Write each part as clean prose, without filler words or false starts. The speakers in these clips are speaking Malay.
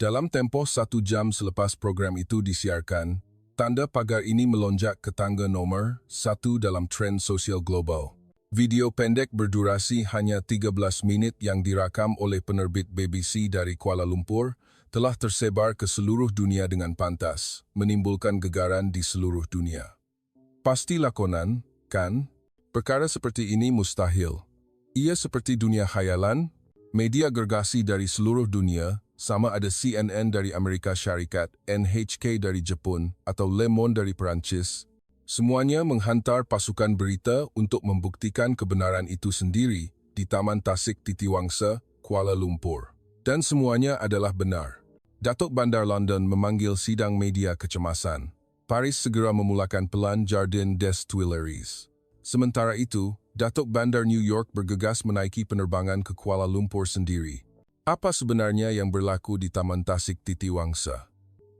Dalam tempoh 1 jam selepas program itu disiarkan, tanda pagar ini melonjak ke tangga nomor 1 dalam tren sosial global. Video pendek berdurasi hanya 13 menit yang dirakam oleh penerbit BBC dari Kuala Lumpur telah tersebar ke seluruh dunia dengan pantas, menimbulkan gegaran di seluruh dunia. Pasti lakonan, kan? Perkara seperti ini mustahil. Ia seperti dunia khayalan, media gergasi dari seluruh dunia, sama ada CNN dari Amerika Syarikat, NHK dari Jepun, atau Le Monde dari Perancis, semuanya menghantar pasukan berita untuk membuktikan kebenaran itu sendiri di Taman Tasik Titiwangsa, Kuala Lumpur. Dan semuanya adalah benar. Datuk Bandar London memanggil sidang media kecemasan. Paris segera memulakan pelan Jardin des Tuileries. Sementara itu, Datuk Bandar New York bergegas menaiki penerbangan ke Kuala Lumpur sendiri. Apa sebenarnya yang berlaku di Taman Tasik Titiwangsa?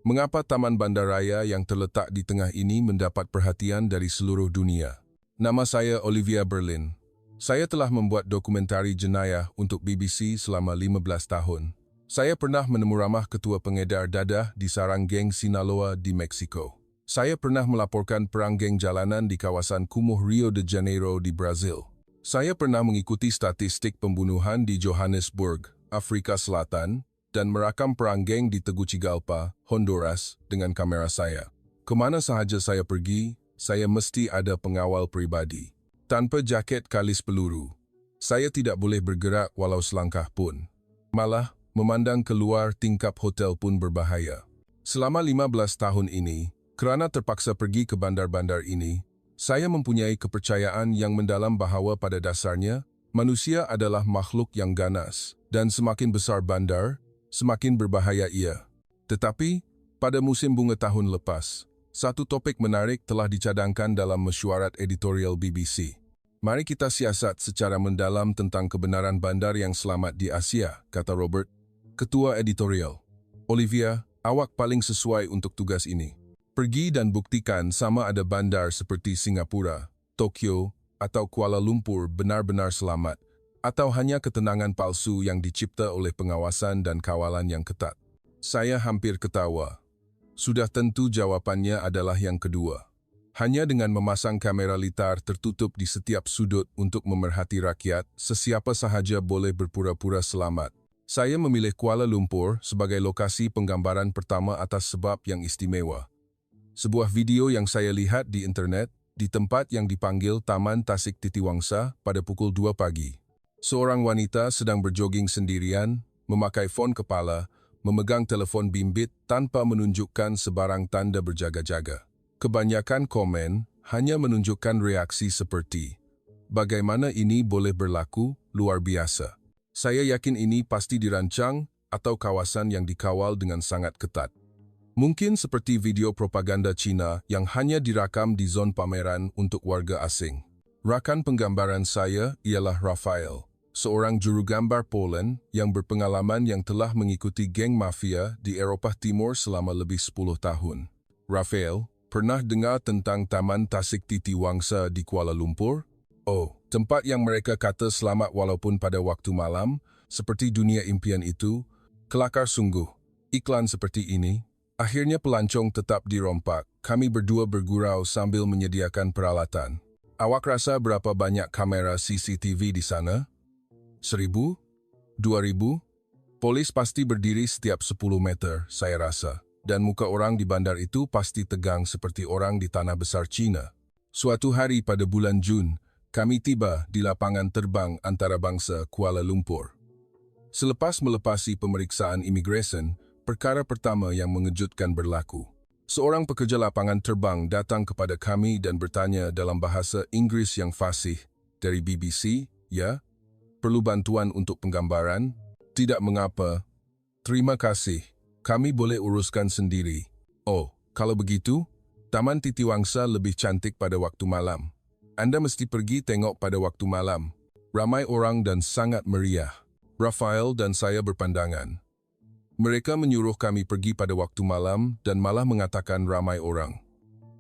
Mengapa Taman Bandaraya yang terletak di tengah ini mendapat perhatian dari seluruh dunia? Nama saya Olivia Berlin. Saya telah membuat dokumentari jenayah untuk BBC selama 15 tahun. Saya pernah menemu ramah ketua pengedar dadah di sarang geng Sinaloa di Meksiko. Saya pernah melaporkan perang geng jalanan di kawasan kumuh Rio de Janeiro di Brazil. Saya pernah mengikuti statistik pembunuhan di Johannesburg, Afrika Selatan, dan merakam perang geng di Tegucigalpa, Honduras, dengan kamera saya. Kemana sahaja saya pergi, saya mesti ada pengawal pribadi. Tanpa jaket kalis peluru, saya tidak boleh bergerak walau selangkah pun. Malah, memandang keluar tingkap hotel pun berbahaya. Selama 15 tahun ini, kerana terpaksa pergi ke bandar-bandar ini, saya mempunyai kepercayaan yang mendalam bahawa pada dasarnya, manusia adalah makhluk yang ganas, dan semakin besar bandar, semakin berbahaya ia. Tetapi, pada musim bunga tahun lepas, satu topik menarik telah dicadangkan dalam mesyuarat editorial BBC. Mari kita siasat secara mendalam tentang kebenaran bandar yang selamat di Asia, kata Robert, ketua editorial. Olivia, awak paling sesuai untuk tugas ini. Pergi dan buktikan sama ada bandar seperti Singapura, Tokyo, atau Kuala Lumpur benar-benar selamat, atau hanya ketenangan palsu yang dicipta oleh pengawasan dan kawalan yang ketat. Saya hampir ketawa. Sudah tentu jawabannya adalah yang kedua. Hanya dengan memasang kamera litar tertutup di setiap sudut untuk memerhati rakyat, sesiapa sahaja boleh berpura-pura selamat. Saya memilih Kuala Lumpur sebagai lokasi penggambaran pertama atas sebab yang istimewa. Sebuah video yang saya lihat di internet, di tempat yang dipanggil Taman Tasik Titiwangsa pada pukul 2 pagi. Seorang wanita sedang berjoging sendirian, memakai fon kepala, memegang telefon bimbit tanpa menunjukkan sebarang tanda berjaga-jaga. Kebanyakan komen hanya menunjukkan reaksi seperti, bagaimana ini boleh berlaku, luar biasa. Saya yakin ini pasti dirancang atau kawasan yang dikawal dengan sangat ketat. Mungkin seperti video propaganda Cina yang hanya dirakam di zon pameran untuk warga asing. Rakan penggambaran saya ialah Rafael, seorang juru gambar Poland yang berpengalaman yang telah mengikuti geng mafia di Eropah Timur selama lebih 10 tahun. Rafael, pernah dengar tentang Taman Tasik Titiwangsa di Kuala Lumpur? Oh, tempat yang mereka kata selamat walaupun pada waktu malam, seperti dunia impian itu, kelakar sungguh. Iklan seperti ini. Akhirnya pelancong tetap dirompak. Kami berdua bergurau sambil menyediakan peralatan. Awak rasa berapa banyak kamera CCTV di sana? 1,000? 2,000? Polis pasti berdiri setiap 10 meter, saya rasa. Dan muka orang di bandar itu pasti tegang seperti orang di tanah besar Cina. Suatu hari pada bulan Jun, kami tiba di lapangan terbang antarabangsa Kuala Lumpur. Selepas melepasi pemeriksaan imigresen, perkara pertama yang mengejutkan berlaku. Seorang pekerja lapangan terbang datang kepada kami dan bertanya dalam bahasa Inggris yang fasih, dari BBC, ya? Perlu bantuan untuk penggambaran? Tidak mengapa. Terima kasih. Kami boleh uruskan sendiri. Oh, kalau begitu, Taman Titiwangsa lebih cantik pada waktu malam. Anda mesti pergi tengok pada waktu malam. Ramai orang dan sangat meriah. Rafael dan saya berpandangan. Mereka menyuruh kami pergi pada waktu malam dan malah mengatakan ramai orang.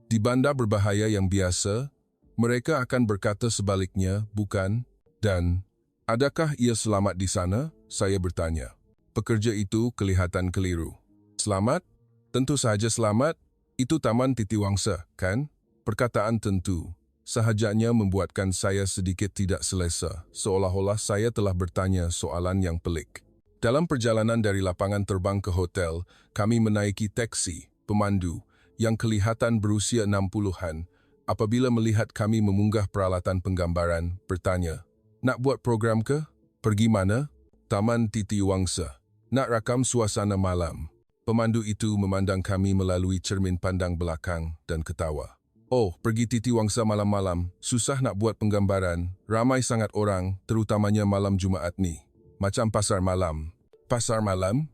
Di bandar berbahaya yang biasa, mereka akan berkata sebaliknya, bukan? Dan, adakah ia selamat di sana? Saya bertanya. Pekerja itu kelihatan keliru. Selamat? Tentu saja selamat. Itu Taman Titiwangsa, kan? Perkataan tentu sahajanya membuatkan saya sedikit tidak selesa, seolah-olah saya telah bertanya soalan yang pelik. Dalam perjalanan dari lapangan terbang ke hotel, kami menaiki taksi, pemandu, yang kelihatan berusia 60-an, apabila melihat kami memunggah peralatan penggambaran, bertanya, "Nak buat program ke? Pergi mana?" "Taman Titiwangsa. Nak rakam suasana malam." Pemandu itu memandang kami melalui cermin pandang belakang dan ketawa. "Oh, pergi Titiwangsa malam-malam, susah nak buat penggambaran, ramai sangat orang, terutamanya malam Jumaat ni. Macam pasar malam." "Pasar malam?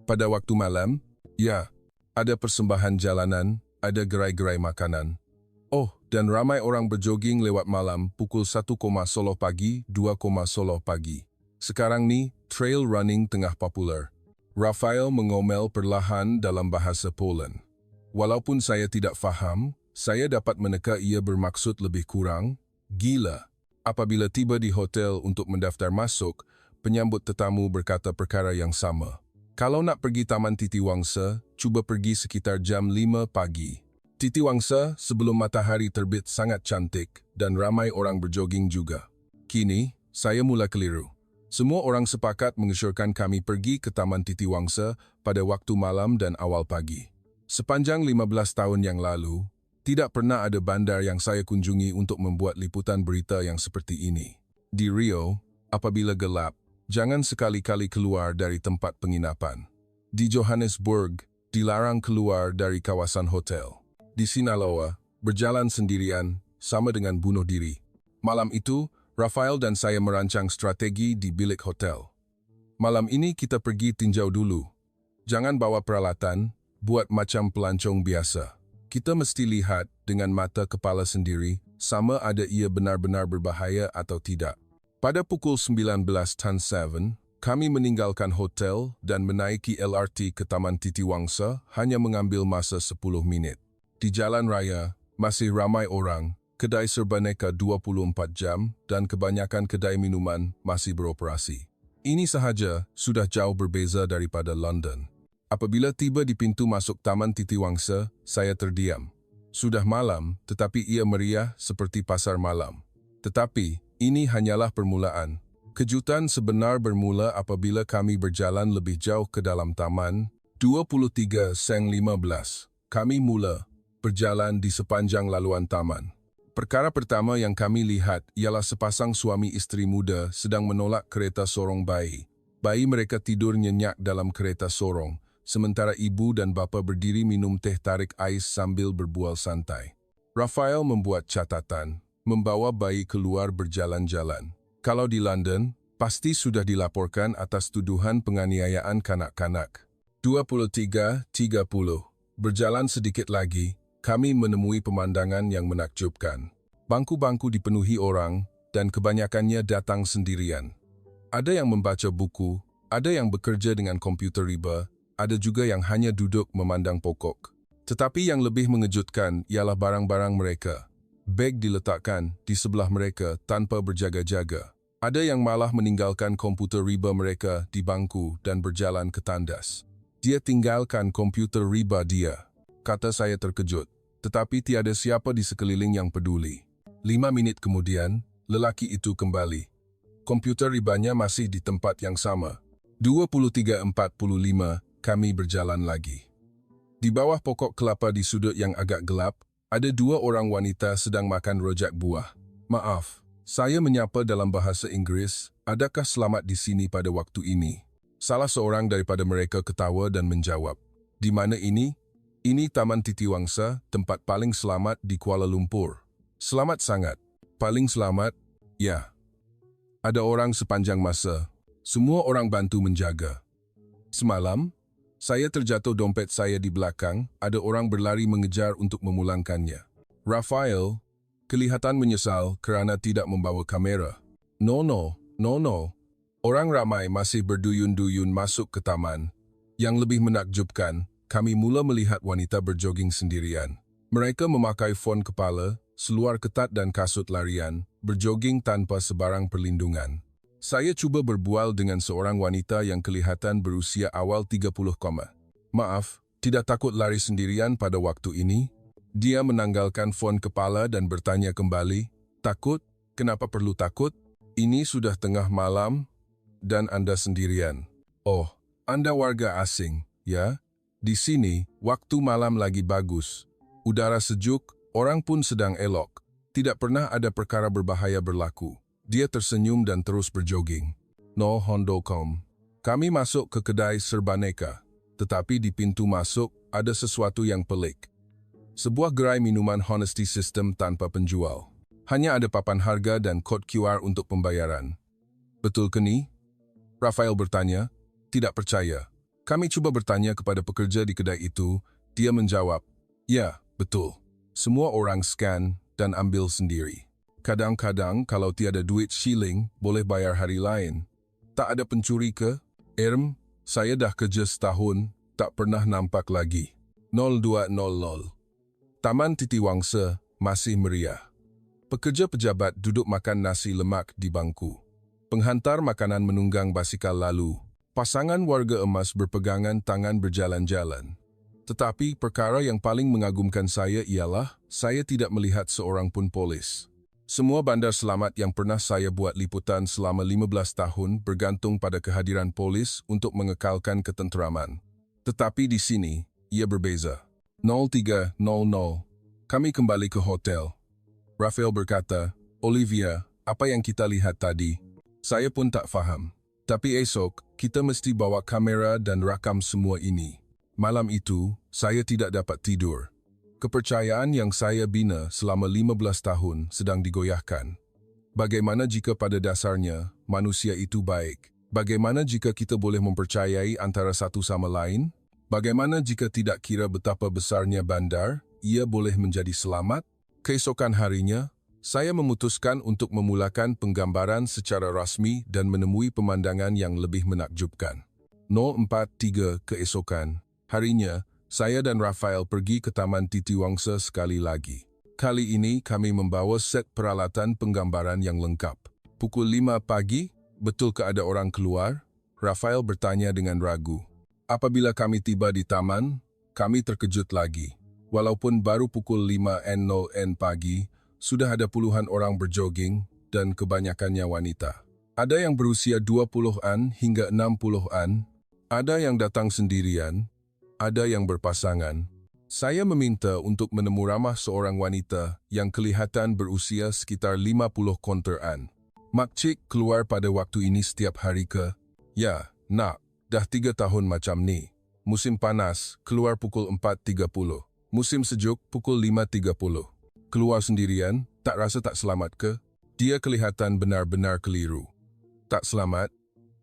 Pada waktu malam?" "Ya, ada persembahan jalanan, ada gerai-gerai makanan." "Oh, dan ramai orang berjoging lewat malam pukul 1:00 pagi, 2:00 pagi. Sekarang ni, trail running tengah popular." Rafael mengomel perlahan dalam bahasa Poland. Walaupun saya tidak faham, saya dapat meneka ia bermaksud lebih kurang, gila. Apabila tiba di hotel untuk mendaftar masuk, penyambut tetamu berkata perkara yang sama. "Kalau nak pergi Taman Titiwangsa, cuba pergi sekitar jam 5 pagi. Titiwangsa sebelum matahari terbit sangat cantik dan ramai orang berjoging juga." Kini, saya mula keliru. Semua orang sepakat mengesyorkan kami pergi ke Taman Titiwangsa pada waktu malam dan awal pagi. Sepanjang 15 tahun yang lalu, tidak pernah ada bandar yang saya kunjungi untuk membuat liputan berita yang seperti ini. Di Rio, apabila gelap, jangan sekali-kali keluar dari tempat penginapan. Di Johannesburg, dilarang keluar dari kawasan hotel. Di Sinaloa, berjalan sendirian sama dengan bunuh diri. Malam itu, Rafael dan saya merancang strategi di bilik hotel. "Malam ini kita pergi tinjau dulu. Jangan bawa peralatan, buat macam pelancong biasa. Kita mesti lihat dengan mata kepala sendiri sama ada ia benar-benar berbahaya atau tidak." Pada pukul 19:07, kami meninggalkan hotel dan menaiki LRT ke Taman Titiwangsa hanya mengambil masa 10 minit. Di jalan raya, masih ramai orang, kedai serbaneka 24 jam dan kebanyakan kedai minuman masih beroperasi. Ini sahaja sudah jauh berbeza daripada London. Apabila tiba di pintu masuk Taman Titiwangsa, saya terdiam. Sudah malam, tetapi ia meriah seperti pasar malam. Tetapi, ini hanyalah permulaan. Kejutan sebenar bermula apabila kami berjalan lebih jauh ke dalam taman. 23:15, kami mula berjalan di sepanjang laluan taman. Perkara pertama yang kami lihat ialah sepasang suami isteri muda sedang menolak kereta sorong bayi. Bayi mereka tidur nyenyak dalam kereta sorong, sementara ibu dan bapa berdiri minum teh tarik ais sambil berbual santai. Rafael membuat catatan, membawa bayi keluar berjalan-jalan. Kalau di London, pasti sudah dilaporkan atas tuduhan penganiayaan kanak-kanak. 23:30, berjalan sedikit lagi, kami menemui pemandangan yang menakjubkan. Bangku-bangku dipenuhi orang dan kebanyakannya datang sendirian. Ada yang membaca buku, ada yang bekerja dengan komputer riba, ada juga yang hanya duduk memandang pokok. Tetapi yang lebih mengejutkan ialah barang-barang mereka. Beg diletakkan di sebelah mereka tanpa berjaga-jaga. Ada yang malah meninggalkan komputer riba mereka di bangku dan berjalan ke tandas. "Dia tinggalkan komputer riba dia," kata saya terkejut, tetapi tiada siapa di sekeliling yang peduli. 5 menit kemudian, lelaki itu kembali. Komputer ribanya masih di tempat yang sama. 23:45, kami berjalan lagi. Di bawah pokok kelapa di sudut yang agak gelap, ada 2 orang wanita sedang makan rojak buah. "Maaf," saya menyapa dalam bahasa Inggris, "adakah selamat di sini pada waktu ini?" Salah seorang daripada mereka ketawa dan menjawab, "Di mana ini?" "Ini Taman Titiwangsa, tempat paling selamat di Kuala Lumpur." "Selamat sangat." "Paling selamat?" "Ya." Ada orang sepanjang masa. Semua orang bantu menjaga. Semalam, saya terjatuh dompet saya di belakang, ada orang berlari mengejar untuk memulangkannya. Rafael kelihatan menyesal kerana tidak membawa kamera. No. Orang ramai masih berduyun-duyun masuk ke taman. Yang lebih menakjubkan, kami mula melihat wanita berjoging sendirian. Mereka memakai fon kepala, seluar ketat dan kasut larian, berjoging tanpa sebarang perlindungan. Saya cuba berbual dengan seorang wanita yang kelihatan berusia awal 30. Maaf, tidak takut lari sendirian pada waktu ini? Dia menanggalkan fon kepala dan bertanya kembali, takut? Kenapa perlu takut? Ini sudah tengah malam dan Anda sendirian. Oh, Anda warga asing, ya? Di sini, waktu malam lagi bagus. Udara sejuk, orang pun sedang elok. Tidak pernah ada perkara berbahaya berlaku. Dia tersenyum dan terus berjoging. No Hondokom. Kami masuk ke kedai serbaneka, tetapi di pintu masuk ada sesuatu yang pelik. Sebuah gerai minuman Honesty System tanpa penjual. Hanya ada papan harga dan kod QR untuk pembayaran. Betul ke ni? Rafael bertanya. Tidak percaya. Kami coba bertanya kepada pekerja di kedai itu. Dia menjawab, ya, betul. Semua orang scan dan ambil sendiri. Kadang-kadang kalau tiada duit shilling, boleh bayar hari lain. Tak ada pencuri ke? Saya dah kerja setahun, tak pernah nampak lagi. 0200. Taman Titiwangsa masih meriah. Pekerja pejabat duduk makan nasi lemak di bangku. Penghantar makanan menunggang basikal lalu. Pasangan warga emas berpegangan tangan berjalan-jalan. Tetapi perkara yang paling mengagumkan saya ialah saya tidak melihat seorang pun polis. Semua bandar selamat yang pernah saya buat liputan selama 15 tahun bergantung pada kehadiran polis untuk mengekalkan ketenteraman. Tetapi di sini, ia berbeza. 0300. Kami kembali ke hotel. Rafael berkata, Olivia, apa yang kita lihat tadi? Saya pun tak faham. Tapi esok, kita mesti bawa kamera dan rakam semua ini. Malam itu, saya tidak dapat tidur. Kepercayaan yang saya bina selama 15 tahun sedang digoyahkan. Bagaimana jika pada dasarnya manusia itu baik? Bagaimana jika kita boleh mempercayai antara satu sama lain? Bagaimana jika tidak kira betapa besarnya bandar, ia boleh menjadi selamat? Keesokan harinya, saya memutuskan untuk memulakan penggambaran secara rasmi dan menemui pemandangan yang lebih menakjubkan. 043 keesokan harinya, saya dan Rafael pergi ke Taman Titiwangsa sekali lagi. Kali ini kami membawa set peralatan penggambaran yang lengkap. Pukul 5 pagi, betul ke ada orang keluar? Rafael bertanya dengan ragu. Apabila kami tiba di taman, kami terkejut lagi. Walaupun baru pukul 5.00 pagi, sudah ada puluhan orang berjoging dan kebanyakannya wanita. Ada yang berusia 20-an hingga 60-an, ada yang datang sendirian, ada yang berpasangan. Saya meminta untuk menemu ramah seorang wanita yang kelihatan berusia sekitar 50 konteran. Makcik keluar pada waktu ini setiap hari ke? Ya, nak, dah 3 tahun macam ni. Musim panas, keluar pukul 4.30. Musim sejuk, pukul 5.30. Keluar sendirian, tak rasa tak selamat ke? Dia kelihatan benar-benar keliru. Tak selamat?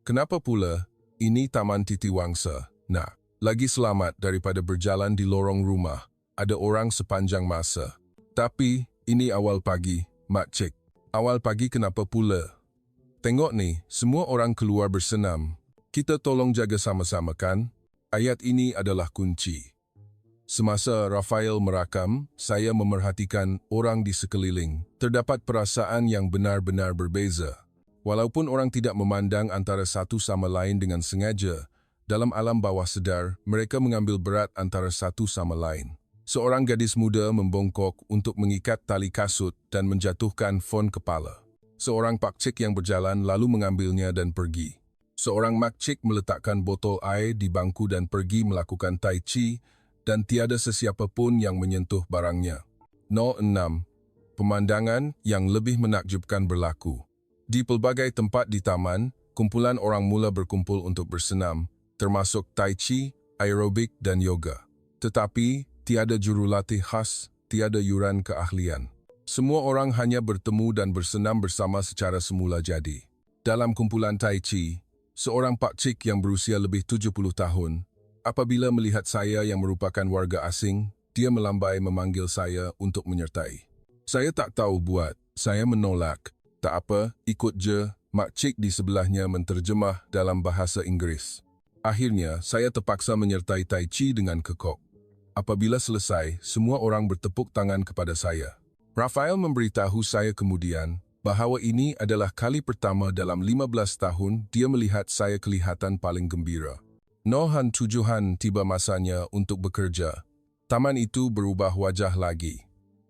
Kenapa pula? Ini Taman Titiwangsa, nak. Lagi selamat daripada berjalan di lorong rumah. Ada orang sepanjang masa. Tapi, ini awal pagi, makcik. Awal pagi kenapa pula? Tengok ni, semua orang keluar bersenam. Kita tolong jaga sama-sama kan? Ayat ini adalah kunci. Semasa Rafael merakam, saya memerhatikan orang di sekeliling. Terdapat perasaan yang benar-benar berbeza. Walaupun orang tidak memandang antara satu sama lain dengan sengaja, dalam alam bawah sedar, mereka mengambil berat antara satu sama lain. Seorang gadis muda membongkok untuk mengikat tali kasut dan menjatuhkan fon kepala. Seorang pakcik yang berjalan lalu mengambilnya dan pergi. Seorang makcik meletakkan botol air di bangku dan pergi melakukan tai chi dan tiada sesiapa pun yang menyentuh barangnya. 06. Pemandangan yang lebih menakjubkan berlaku. Di pelbagai tempat di taman, kumpulan orang mula berkumpul untuk bersenam, termasuk tai chi, aerobik dan yoga. Tetapi, tiada jurulatih khas, tiada yuran keahlian. Semua orang hanya bertemu dan bersenam bersama secara semula jadi. Dalam kumpulan tai chi, seorang pakcik yang berusia lebih 70 tahun, apabila melihat saya yang merupakan warga asing, dia melambai memanggil saya untuk menyertai. Saya tak tahu buat, saya menolak. Tak apa, ikut je, makcik di sebelahnya menterjemah dalam bahasa Inggeris. Akhirnya, saya terpaksa menyertai tai chi dengan kekok. Apabila selesai, semua orang bertepuk tangan kepada saya. Rafael memberitahu saya kemudian bahawa ini adalah kali pertama dalam 15 tahun dia melihat saya kelihatan paling gembira. Nohan tujuhan tiba masanya untuk bekerja. Taman itu berubah wajah lagi.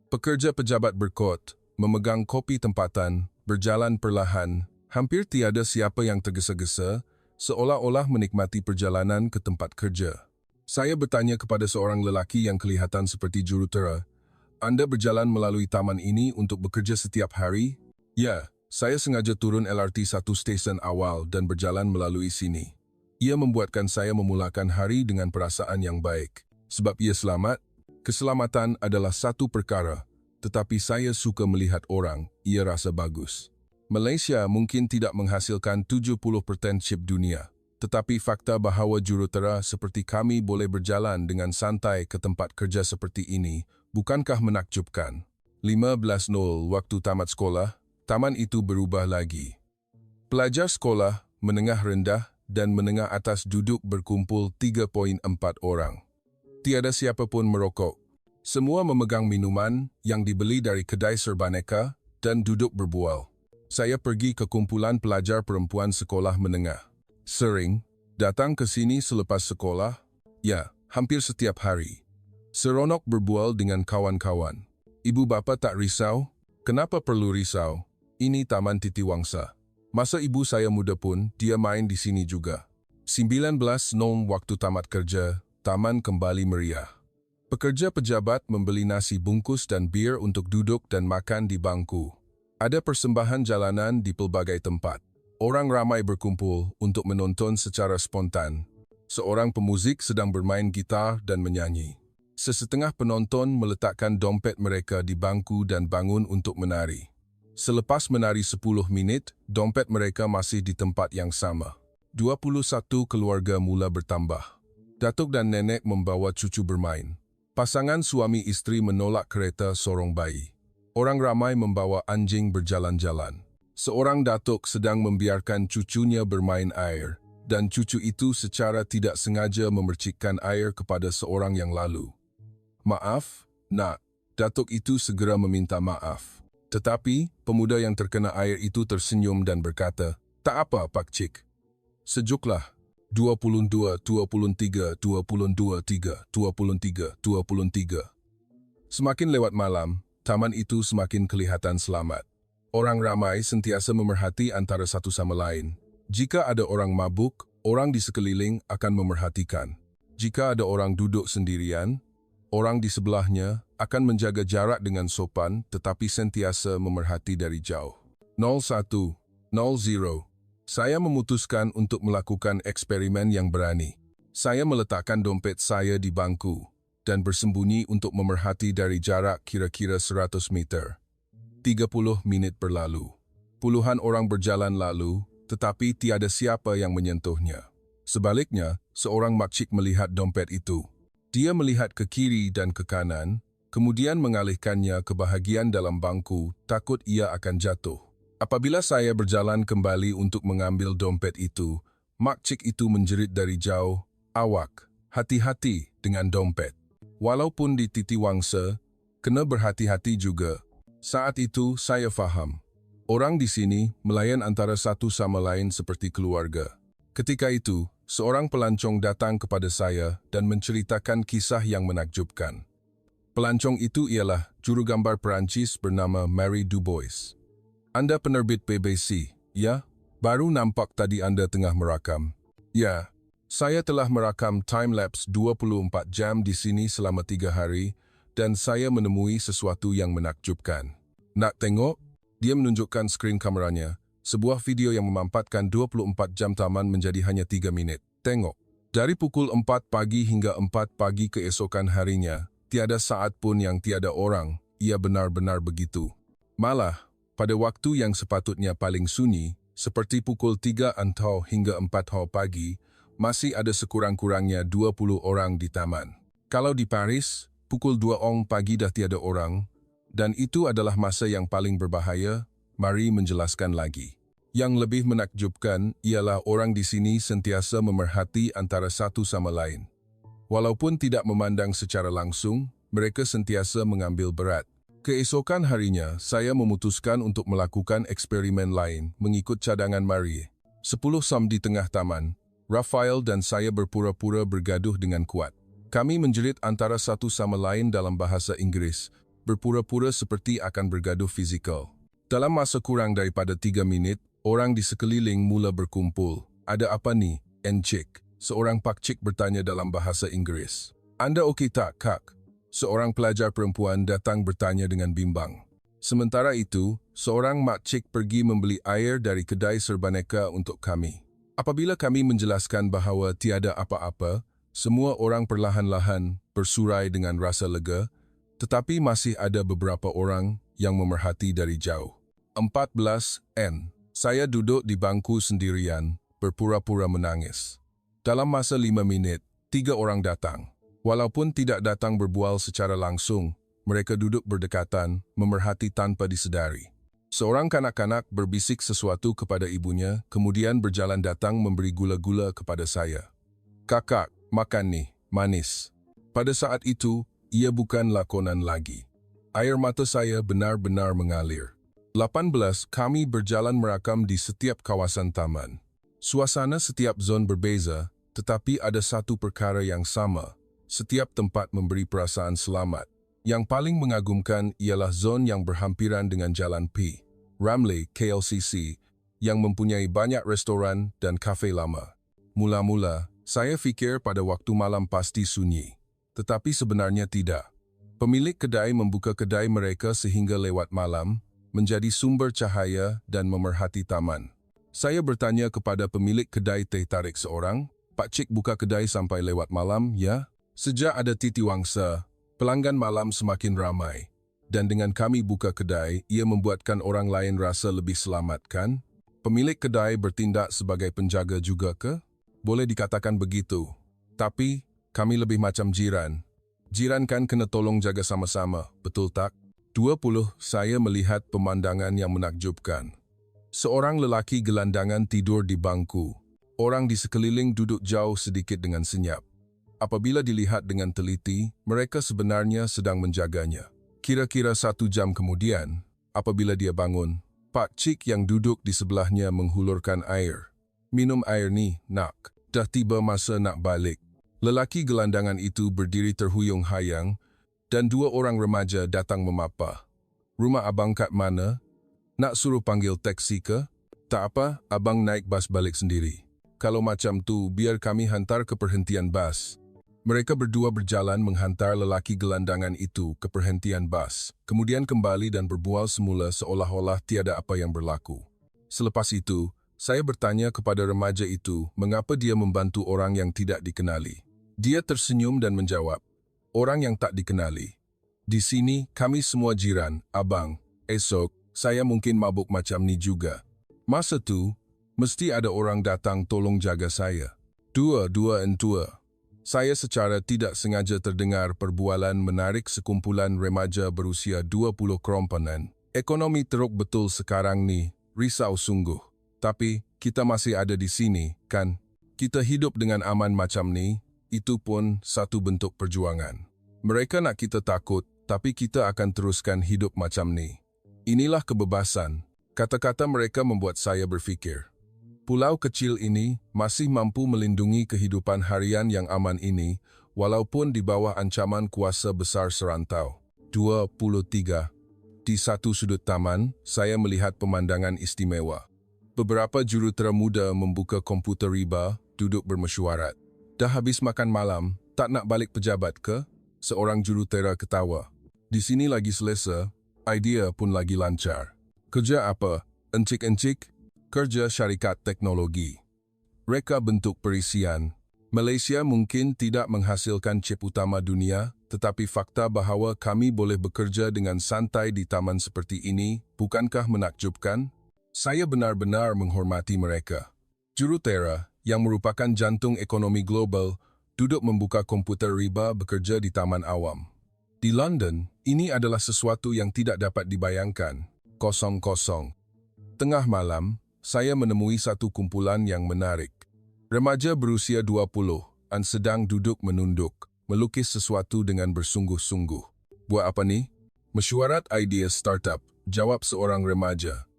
Pekerja pejabat berkot, memegang kopi tempatan, berjalan perlahan, hampir tiada siapa yang tergesa-gesa, seolah-olah menikmati perjalanan ke tempat kerja. Saya bertanya kepada seorang lelaki yang kelihatan seperti jurutera, "Anda berjalan melalui taman ini untuk bekerja setiap hari?" "Ya, saya sengaja turun LRT satu stesen awal dan berjalan melalui sini." Ia membuatkan saya memulakan hari dengan perasaan yang baik. Sebab ia selamat, keselamatan adalah satu perkara, tetapi saya suka melihat orang, ia rasa bagus. Malaysia mungkin tidak menghasilkan 70% chip dunia, tetapi fakta bahawa jurutera seperti kami boleh berjalan dengan santai ke tempat kerja seperti ini, bukankah menakjubkan? 15.00 waktu tamat sekolah, taman itu berubah lagi. Pelajar sekolah, menengah rendah dan menengah atas duduk berkumpul 3.4 orang. Tiada siapa pun merokok. Semua memegang minuman yang dibeli dari kedai serbaneka dan duduk berbual. Saya pergi ke kumpulan pelajar perempuan sekolah menengah. Sering datang ke sini selepas sekolah, ya, hampir setiap hari. Seronok berbual dengan kawan-kawan. Ibu bapa tak risau? Kenapa perlu risau? Ini Taman Titiwangsa. Masa ibu saya muda pun, dia main di sini juga. 19.00 waktu tamat kerja, taman kembali meriah. Pekerja pejabat membeli nasi bungkus dan bir untuk duduk dan makan di bangku. Ada persembahan jalanan di pelbagai tempat. Orang ramai berkumpul untuk menonton secara spontan. Seorang pemuzik sedang bermain gitar dan menyanyi. Sesetengah penonton meletakkan dompet mereka di bangku dan bangun untuk menari. Selepas menari 10 minit, dompet mereka masih di tempat yang sama. 21 keluarga mula bertambah. Datuk dan nenek membawa cucu bermain. Pasangan suami istri menolak kereta sorong bayi. Orang ramai membawa anjing berjalan-jalan. Seorang datuk sedang membiarkan cucunya bermain air, dan cucu itu secara tidak sengaja memercikkan air kepada seorang yang lalu. "Maaf, nak." Datuk itu segera meminta maaf. Tetapi, pemuda yang terkena air itu tersenyum dan berkata, "Tak apa, Pak Cik. Sejuklah." 22, 23, 22, 23, 23. Semakin lewat malam, taman itu semakin kelihatan selamat. Orang ramai sentiasa memerhati antara satu sama lain. Jika ada orang mabuk, orang di sekeliling akan memerhatikan. Jika ada orang duduk sendirian, orang di sebelahnya akan menjaga jarak dengan sopan tetapi sentiasa memerhati dari jauh. 01, 00. Saya memutuskan untuk melakukan eksperimen yang berani. Saya meletakkan dompet saya di bangku dan bersembunyi untuk memerhati dari jarak kira-kira 100 meter. 30 menit berlalu. Puluhan orang berjalan lalu, tetapi tiada siapa yang menyentuhnya. Sebaliknya, seorang makcik melihat dompet itu. Dia melihat ke kiri dan ke kanan, kemudian mengalihkannya ke bahagian dalam bangku, takut ia akan jatuh. Apabila saya berjalan kembali untuk mengambil dompet itu, makcik itu menjerit dari jauh, "Awak, hati-hati dengan dompet." Walaupun di Titiwangsa, kena berhati-hati juga. Saat itu saya faham. Orang di sini melayan antara satu sama lain seperti keluarga. Ketika itu, seorang pelancong datang kepada saya dan menceritakan kisah yang menakjubkan. Pelancong itu ialah jurugambar Perancis bernama Marie Dubois. "Anda penerbit BBC, ya? Baru nampak tadi Anda tengah merakam." "Ya, saya telah merakam time-lapse 24 jam di sini selama 3 hari dan saya menemui sesuatu yang menakjubkan." "Nak tengok?" Dia menunjukkan skrin kameranya. Sebuah video yang memampatkan 24 jam taman menjadi hanya 3 minit. Tengok. Dari pukul 4 pagi hingga 4 pagi keesokan harinya, tiada saat pun yang tiada orang. Ia benar-benar begitu. Malah, pada waktu yang sepatutnya paling sunyi, seperti pukul 3 atau hingga 4 pagi, masih ada sekurang-kurangnya 20 orang di taman. Kalau di Paris, pukul 2 pagi dah tiada orang, dan itu adalah masa yang paling berbahaya, Marie menjelaskan lagi. Yang lebih menakjubkan ialah orang di sini sentiasa memerhati antara satu sama lain. Walaupun tidak memandang secara langsung, mereka sentiasa mengambil berat. Keesokan harinya, saya memutuskan untuk melakukan eksperimen lain mengikut cadangan Marie. 10 Sam di tengah taman, Raphael dan saya berpura-pura bergaduh dengan kuat. Kami menjerit antara satu sama lain dalam bahasa Inggris, berpura-pura seperti akan bergaduh fizikal. Dalam masa kurang daripada 3 minit, orang di sekeliling mula berkumpul. Ada apa ni, Encik? Seorang pakcik bertanya dalam bahasa Inggris. Anda okey tak, Kak? Seorang pelajar perempuan datang bertanya dengan bimbang. Sementara itu, seorang makcik pergi membeli air dari kedai serbaneka untuk kami. Apabila kami menjelaskan bahawa tiada apa-apa, semua orang perlahan-lahan bersurai dengan rasa lega, tetapi masih ada beberapa orang yang memerhati dari jauh. 14 N. Saya duduk di bangku sendirian, berpura-pura menangis. Dalam masa 5 minit, 3 orang datang. Walaupun tidak datang berbual secara langsung, mereka duduk berdekatan, memerhati tanpa disedari. Seorang kanak-kanak berbisik sesuatu kepada ibunya, kemudian berjalan datang memberi gula-gula kepada saya. Kakak, makan nih, manis. Pada saat itu, ia bukan lakonan lagi. Air mata saya benar-benar mengalir. 18 Kami berjalan merakam di setiap kawasan taman. Suasana setiap zon berbeza, tetapi ada satu perkara yang sama. Setiap tempat memberi perasaan selamat. Yang paling mengagumkan ialah zon yang berhampiran dengan Jalan P. Ramlee, KLCC, yang mempunyai banyak restoran dan kafe lama. Mula-mula, saya fikir pada waktu malam pasti sunyi. Tetapi sebenarnya tidak. Pemilik kedai membuka kedai mereka sehingga lewat malam, menjadi sumber cahaya dan memerhati taman. Saya bertanya kepada pemilik kedai teh tarik seorang, Pakcik buka kedai sampai lewat malam, ya? Sejak ada titiwangsa, pelanggan malam semakin ramai. Dan dengan kami buka kedai, ia membuatkan orang lain rasa lebih selamat, kan? Pemilik kedai bertindak sebagai penjaga juga ke? Boleh dikatakan begitu. Tapi, kami lebih macam jiran. Jiran kan kena tolong jaga sama-sama, betul tak? 20 Saya melihat pemandangan yang menakjubkan. Seorang lelaki gelandangan tidur di bangku. Orang di sekeliling duduk jauh sedikit dengan senyap. Apabila dilihat dengan teliti, mereka sebenarnya sedang menjaganya. Kira-kira 1 jam kemudian, apabila dia bangun, Pak Cik yang duduk di sebelahnya menghulurkan air. Minum air ni, nak. Dah tiba masa nak balik. Lelaki gelandangan itu berdiri terhuyung-hayang dan 2 orang remaja datang memapa. Rumah abang kat mana? Nak suruh panggil teksi ke? Tak apa, abang naik bas balik sendiri. Kalau macam tu, biar kami hantar ke perhentian bas. Mereka berdua berjalan menghantar lelaki gelandangan itu ke perhentian bas, kemudian kembali dan berbual semula seolah-olah tiada apa yang berlaku. Selepas itu, saya bertanya kepada remaja itu mengapa dia membantu orang yang tidak dikenali. Dia tersenyum dan menjawab, orang yang tak dikenali. Di sini, kami semua jiran, abang. Esok, saya mungkin mabuk macam ni juga. Masa tu, mesti ada orang datang tolong jaga saya. Dua entua. Saya secara tidak sengaja terdengar perbualan menarik sekumpulan remaja berusia 20 keromponan. Ekonomi teruk betul sekarang ni, risau sungguh. Tapi, kita masih ada di sini, kan? Kita hidup dengan aman macam ni, itu pun satu bentuk perjuangan. Mereka nak kita takut, tapi kita akan teruskan hidup macam ni. Inilah kebebasan. Kata-kata mereka membuat saya berfikir. Pulau kecil ini masih mampu melindungi kehidupan harian yang aman ini, walaupun di bawah ancaman kuasa besar serantau. 23. Di satu sudut taman, saya melihat pemandangan istimewa. Beberapa jurutera muda membuka komputer riba, duduk bermesyuarat. Dah habis makan malam, tak nak balik pejabat ke? Seorang jurutera ketawa. Di sini lagi selesa, idea pun lagi lancar. Kerja apa? Encik-encik? Kerja syarikat teknologi. Reka bentuk perisian. Malaysia mungkin tidak menghasilkan chip utama dunia, tetapi fakta bahawa kami boleh bekerja dengan santai di taman seperti ini, bukankah menakjubkan? Saya benar-benar menghormati mereka. Jurutera, yang merupakan jantung ekonomi global, duduk membuka komputer riba bekerja di taman awam. Di London, ini adalah sesuatu yang tidak dapat dibayangkan. Kosong-kosong. Tengah malam, saya menemui satu kumpulan yang menarik. Remaja berusia 20-an sedang duduk menunduk, melukis sesuatu dengan bersungguh-sungguh. Buat apa ni? Mesyuarat idea startup, jawab seorang remaja.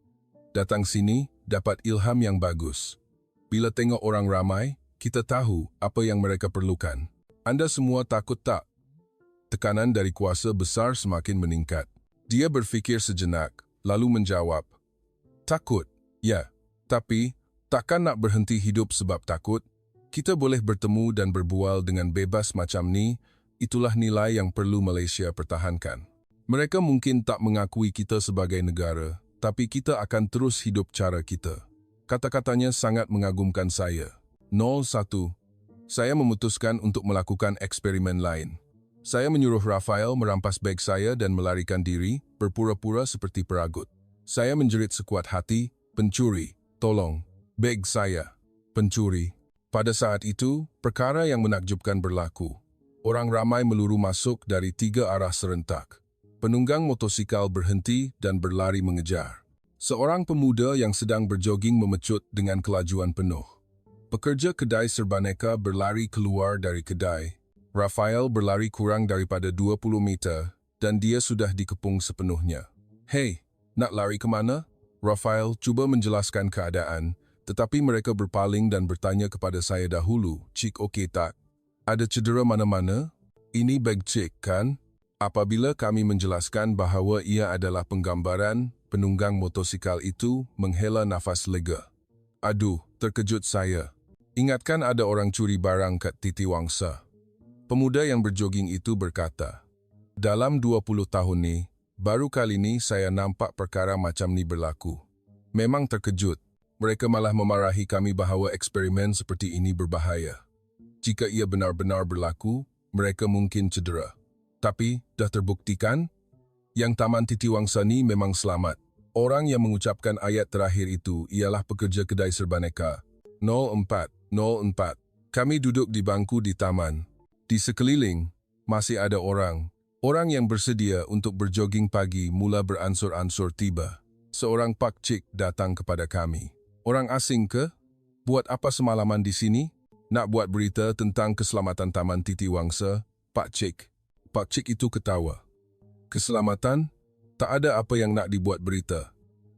Datang sini, dapat ilham yang bagus. Bila tengok orang ramai, kita tahu apa yang mereka perlukan. Anda semua takut tak? Tekanan dari kuasa besar semakin meningkat. Dia berfikir sejenak, lalu menjawab, takut, ya, tapi takkan nak berhenti hidup sebab takut? Kita boleh bertemu dan berbual dengan bebas macam ni, itulah nilai yang perlu Malaysia pertahankan. Mereka mungkin tak mengakui kita sebagai negara, tapi kita akan terus hidup cara kita. Kata-katanya sangat mengagumkan saya. 01. Saya memutuskan untuk melakukan eksperimen lain. Saya menyuruh Rafael merampas beg saya dan melarikan diri, berpura-pura seperti peragut. Saya menjerit sekuat hati, pencuri, tolong, beg saya, pencuri. Pada saat itu, perkara yang menakjubkan berlaku. Orang ramai meluru masuk dari 3 arah serentak. Penunggang motosikal berhenti dan berlari mengejar. Seorang pemuda yang sedang berjoging memecut dengan kelajuan penuh. Pekerja kedai serbaneka berlari keluar dari kedai. Rafael berlari kurang daripada 20 meter dan dia sudah dikepung sepenuhnya. Hei, nak lari ke mana? Rafael cuba menjelaskan keadaan, tetapi mereka berpaling dan bertanya kepada saya dahulu, Cik okey tak? Ada cedera mana-mana? Ini beg Cik, kan? Apabila kami menjelaskan bahawa ia adalah penggambaran, penunggang motosikal itu menghela nafas lega. Aduh, terkejut saya. Ingatkan ada orang curi barang kat Titiwangsa. Pemuda yang berjoging itu berkata, dalam 20 tahun ni, baru kali ni saya nampak perkara macam ni berlaku. Memang terkejut. Mereka malah memarahi kami bahawa eksperimen seperti ini berbahaya. Jika ia benar-benar berlaku, mereka mungkin cedera. Tapi, dah terbuktikan? Yang Taman Titiwangsa ni memang selamat. Orang yang mengucapkan ayat terakhir itu ialah pekerja kedai serbaneka. 04. Kami duduk di bangku di taman. Di sekeliling, masih ada orang. Orang yang bersedia untuk berjoging pagi mula beransur-ansur tiba. Seorang pakcik datang kepada kami. Orang asing ke? Buat apa semalaman di sini? Nak buat berita tentang keselamatan Taman Titiwangsa, pakcik. Pakcik itu ketawa. Keselamatan? Tak ada apa yang nak dibuat berita.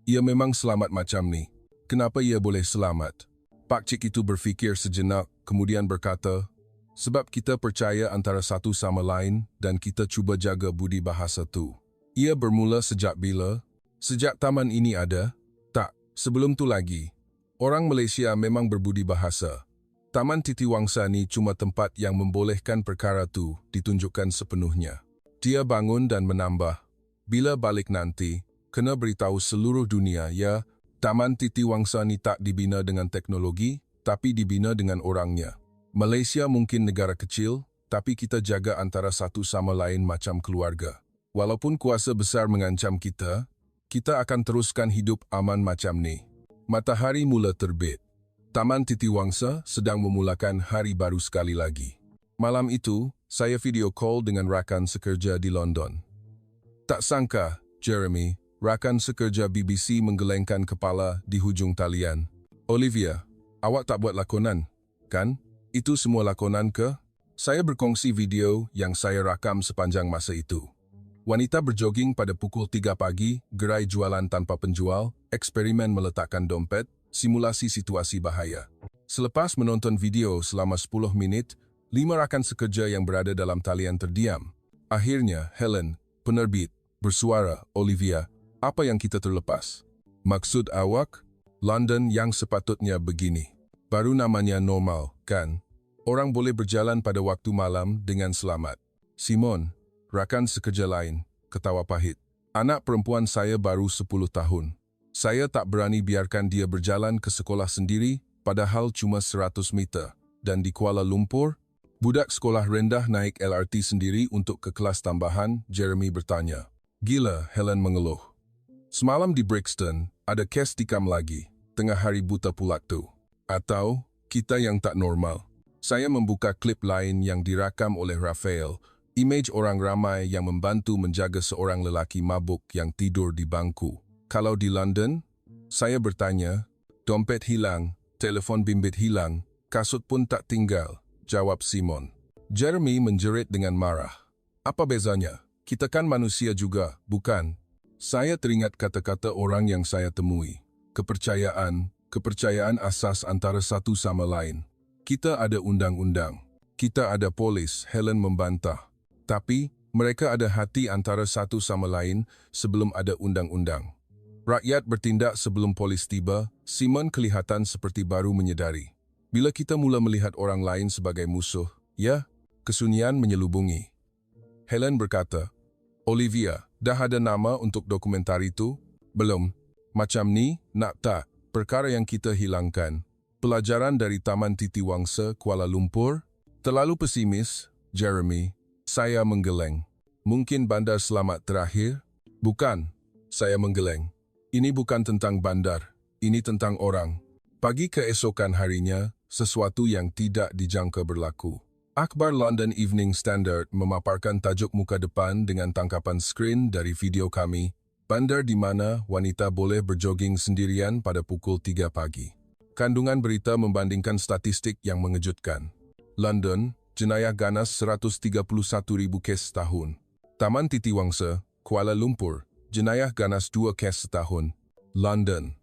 Ia memang selamat macam ni. Kenapa ia boleh selamat? Pakcik itu berfikir sejenak, kemudian berkata, sebab kita percaya antara satu sama lain dan kita cuba jaga budi bahasa tu. Ia bermula sejak bila? Sejak taman ini ada? Tak, sebelum tu lagi. Orang Malaysia memang berbudi bahasa. Taman Titiwangsa ni cuma tempat yang membolehkan perkara tu ditunjukkan sepenuhnya. Dia bangun dan menambah, bila balik nanti, kena beritahu seluruh dunia ya, Taman Titiwangsa ni tak dibina dengan teknologi, tapi dibina dengan orangnya. Malaysia mungkin negara kecil, tapi kita jaga antara satu sama lain macam keluarga. Walaupun kuasa besar mengancam kita, kita akan teruskan hidup aman macam ni. Matahari mula terbit. Taman Titiwangsa sedang memulakan hari baru sekali lagi. Malam itu, saya video call dengan rakan sekerja di London. Tak sangka, Jeremy, rakan sekerja BBC menggelengkan kepala di hujung talian. Olivia, awak tak buat lakonan, kan? Itu semua lakonan ke? Saya berkongsi video yang saya rakam sepanjang masa itu. Wanita berjoging pada pukul 3 pagi, gerai jualan tanpa penjual, eksperimen meletakkan dompet, simulasi situasi bahaya. Selepas menonton video selama 10 minit, 5 rakan sekerja yang berada dalam talian terdiam. Akhirnya, Helen, penerbit, bersuara, Olivia, apa yang kita terlepas? Maksud awak? London yang sepatutnya begini. Baru namanya normal, kan? Orang boleh berjalan pada waktu malam dengan selamat. Simon, rakan sekerja lain, ketawa pahit. Anak perempuan saya baru 10 tahun. Saya tak berani biarkan dia berjalan ke sekolah sendiri padahal cuma 100 meter. Dan di Kuala Lumpur, budak sekolah rendah naik LRT sendiri untuk ke kelas tambahan, Jeremy bertanya. Gila, Helen mengeluh. Semalam di Brixton, ada kes tikam lagi, tengah hari buta pulak tu. Atau, kita yang tak normal. Saya membuka klip lain yang dirakam oleh Rafael, imej orang ramai yang membantu menjaga seorang lelaki mabuk yang tidur di bangku. Kalau di London, saya bertanya, dompet hilang, telefon bimbit hilang, kasut pun tak tinggal, jawab Simon. Jeremy menjerit dengan marah. Apa bezanya? Kita kan manusia juga, bukan? Saya teringat kata-kata orang yang saya temui. Kepercayaan asas antara satu sama lain. Kita ada undang-undang. Kita ada polis, Helen membantah. Tapi, mereka ada hati antara satu sama lain sebelum ada undang-undang. Rakyat bertindak sebelum polis tiba, Simon kelihatan seperti baru menyedari. Bila kita mula melihat orang lain sebagai musuh, ya, kesunyian menyelubungi. Helen berkata, Olivia, dah ada nama untuk dokumentari itu? Belum. Macam ni, nak tak, perkara yang kita hilangkan. Pelajaran dari Taman Titiwangsa, Kuala Lumpur? Terlalu pesimis, Jeremy. Saya menggeleng. Mungkin bandar selamat terakhir? Bukan. Saya menggeleng. Ini bukan tentang bandar. Ini tentang orang. Pagi keesokan harinya, sesuatu yang tidak dijangka berlaku. Akhbar London Evening Standard memaparkan tajuk muka depan dengan tangkapan skrin dari video kami, bandar di mana wanita boleh berjoging sendirian pada pukul 3 pagi. Kandungan berita membandingkan statistik yang mengejutkan. London, jenayah ganas 131,000 kes setahun. Taman Titiwangsa, Kuala Lumpur, jenayah ganas 2 kes setahun. London.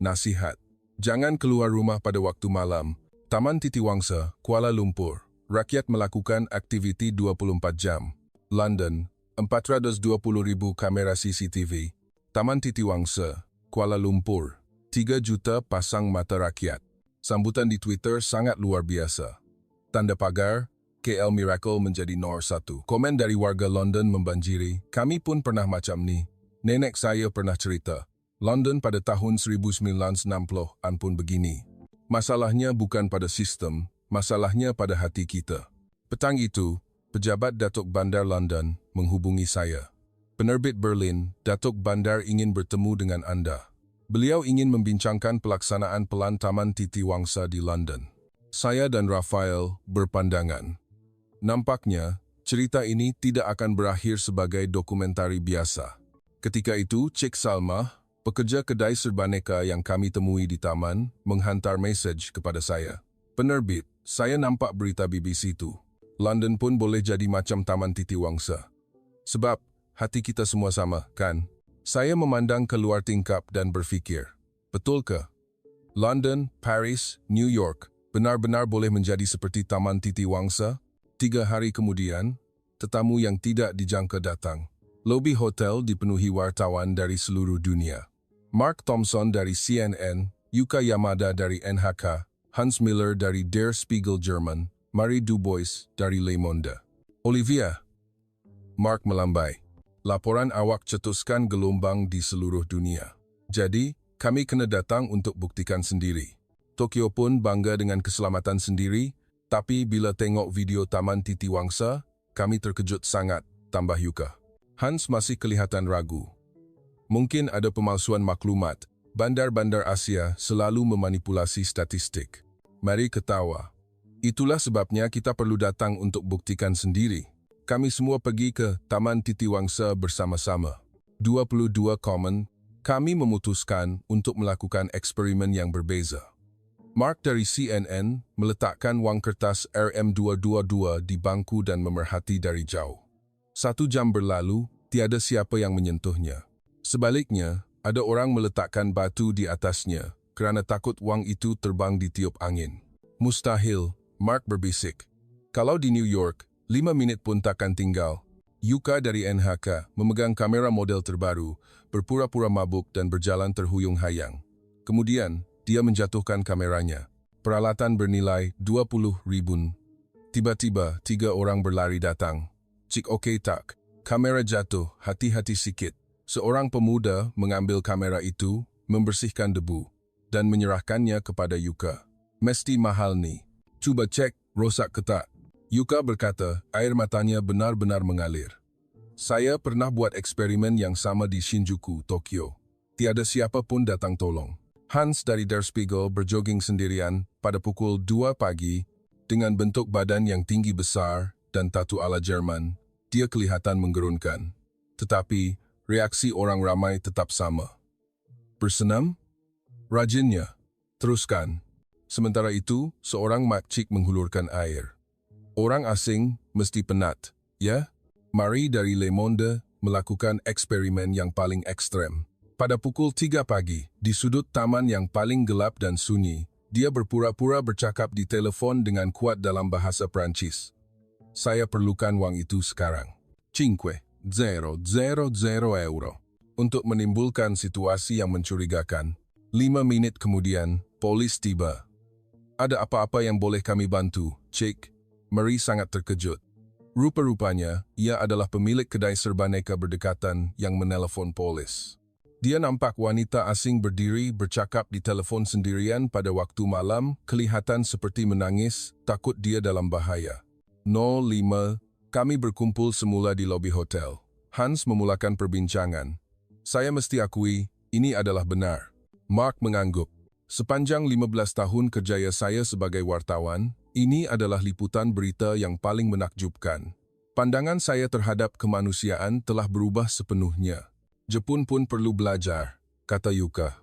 Nasihat. Jangan keluar rumah pada waktu malam. Taman Titiwangsa, Kuala Lumpur. Rakyat melakukan aktiviti 24 jam. London, 420,000 kamera CCTV. Taman Titiwangsa, Kuala Lumpur. 3 juta pasang mata rakyat. Sambutan di Twitter sangat luar biasa. Tanda pagar, KL Miracle menjadi nomor 1. Komen dari warga London membanjiri, kami pun pernah macam ni. Nenek saya pernah cerita. London pada tahun 1960-an pun begini. Masalahnya bukan pada sistem, masalahnya pada hati kita. Petang itu, pejabat Datuk Bandar London menghubungi saya. Penerbit Berlin, Datuk Bandar ingin bertemu dengan anda. Beliau ingin membincangkan pelaksanaan pelan Taman Titiwangsa di London. Saya dan Raphael berpandangan. Nampaknya, cerita ini tidak akan berakhir sebagai dokumentari biasa. Ketika itu, Cik Salma, pekerja kedai serbaneka yang kami temui di taman, menghantar mesej kepada saya. Penerbit, saya nampak berita BBC itu. London pun boleh jadi macam Taman Titiwangsa. Sebab, hati kita semua sama, kan? Saya memandang keluar tingkap dan berfikir, betul ke? London, Paris, New York, benar-benar boleh menjadi seperti Taman Titiwangsa? 3 hari kemudian, tetamu yang tidak dijangka datang. Lobi hotel dipenuhi wartawan dari seluruh dunia. Mark Thompson dari CNN, Yuka Yamada dari NHK, Hans Miller dari Der Spiegel Jerman, Marie Dubois dari Le Monde. Olivia. Mark melambai. Laporan awak cetuskan gelombang di seluruh dunia. Jadi, kami kena datang untuk buktikan sendiri. Tokyo pun bangga dengan keselamatan sendiri, tapi bila tengok video Taman Titiwangsa, kami terkejut sangat, tambah Yuka. Hans masih kelihatan ragu. Mungkin ada pemalsuan maklumat. Bandar-bandar Asia selalu memanipulasi statistik. Mari ketawa. Itulah sebabnya kita perlu datang untuk buktikan sendiri. Kami semua pergi ke Taman Titiwangsa bersama-sama. 22 komen, kami memutuskan untuk melakukan eksperimen yang berbeza. Mark dari CNN meletakkan wang kertas RM222 di bangku dan memerhati dari jauh. 1 jam berlalu, tiada siapa yang menyentuhnya. Sebaliknya, ada orang meletakkan batu di atasnya kerana takut wang itu terbang ditiup angin. Mustahil, Mark berbisik. Kalau di New York, 5 minit pun takkan tinggal. Yuka dari NHK memegang kamera model terbaru, berpura-pura mabuk dan berjalan terhuyung-hayang. Kemudian, dia menjatuhkan kameranya. Peralatan bernilai 20,000. Tiba-tiba, 3 orang berlari datang. Cik okey tak? Kamera jatuh, hati-hati sikit. Seorang pemuda mengambil kamera itu, membersihkan debu, dan menyerahkannya kepada Yuka. Mesti mahal ni. Cuba cek, rosak ke tak? Yuka berkata, air matanya benar-benar mengalir. Saya pernah buat eksperimen yang sama di Shinjuku, Tokyo. Tiada siapa pun datang tolong. Hans dari Der Spiegel berjoging sendirian pada pukul 2 pagi dengan bentuk badan yang tinggi besar dan tatu ala Jerman. Dia kelihatan menggerunkan. Tetapi, reaksi orang ramai tetap sama. Bersenam? Rajinnya. Teruskan. Sementara itu, seorang makcik menghulurkan air. Orang asing mesti penat, ya? Mari dari Le Monde melakukan eksperimen yang paling ekstrem. Pada pukul 3 pagi, di sudut taman yang paling gelap dan sunyi, dia berpura-pura bercakap di telepon dengan kuat dalam bahasa Prancis. Saya perlukan uang itu sekarang. 5,000 euro. Untuk menimbulkan situasi yang mencurigakan, 5 menit kemudian, polis tiba. Ada apa-apa yang boleh kami bantu, Cik? Marie sangat terkejut. Rupa-rupanya, ia adalah pemilik kedai serbaneka berdekatan yang menelpon polis. Dia nampak wanita asing berdiri bercakap di telepon sendirian pada waktu malam, kelihatan seperti menangis, takut dia dalam bahaya. 05, kami berkumpul semula di lobi hotel. Hans memulakan perbincangan. Saya mesti akui, ini adalah benar. Mark mengangguk. Sepanjang 15 tahun kerjaya saya sebagai wartawan, ini adalah liputan berita yang paling menakjubkan. Pandangan saya terhadap kemanusiaan telah berubah sepenuhnya. Jepun pun perlu belajar, kata Yuka.